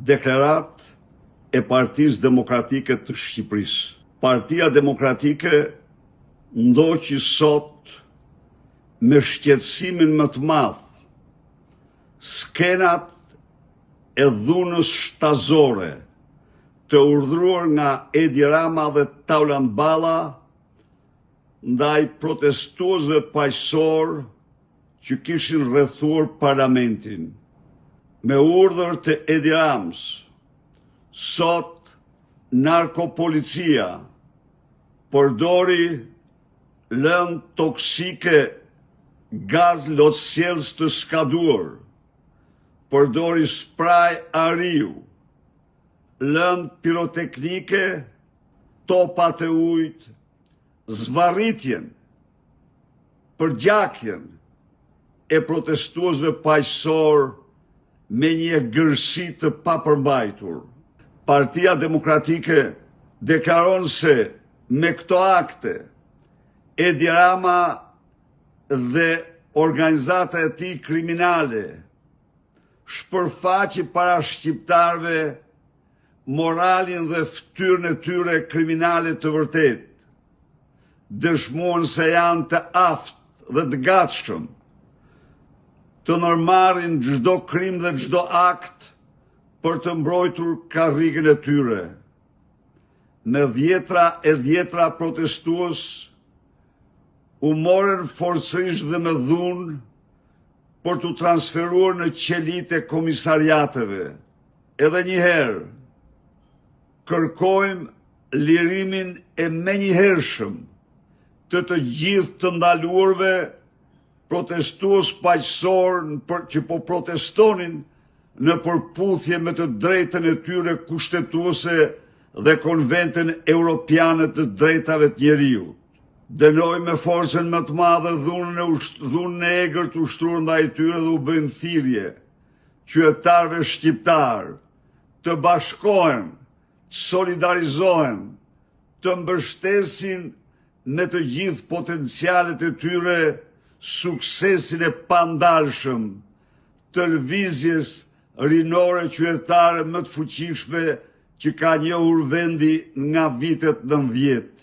Deklarat e Partisë Demokratike të Shqipërisë. Partia Demokratike ndoqi sot me shqetësimin më të madh skenat e dhunës shtazore të urdhëruar nga Edi Rama dhe Tauland Balla ndaj protestuesve paqësor që kishin rrethuar parlamentin. Me urdhër të Edi Ramës, sot narkopolicia përdori lëndë toksike, gaz lotësjelës të skaduar, përdori spraj ariu, lëndë piroteknike, topat e ujtë, zvarritjen, përgjakjen e protestuesve paqësor me një gërsi të papërmbajtur. Partia Demokratike deklaron se me këto akte Edi Rama dhe organizata e tij kriminale shpërfaqi para shqiptarëve moralin dhe fytyrën e tyre kriminale të vërtet. Dëshmuan se janë të aftë dhe të gatshëm të nërmarrin çdo krim dhe çdo akt për të mbrojtur karrikën e tyre. Me dhjetra protestues u morën forcërisht dhe me dhunë për të transferuar në qelit e komisariateve. Edhe një herë, kërkojmë lirimin e menjëhershëm të gjithë të ndaluarve protestues paqësor që po protestonin në përputhje me të drejtën e tyre kushtetuese dhe Konventin Europiane të Drejtave të Njeriut. Dënoj me forcën më të madhe dhunën e egër të ushtruar ndaj tyre dhe u bëjmë thirrje qytetarëve shqiptar të bashkohen, të solidarizohen, të mbështesin me të gjithë potencialet e tyre suksesin e pandalshëm të lëvizjes rinore qytetare më të fuqishme që ka njohur vendi nga vitet 90.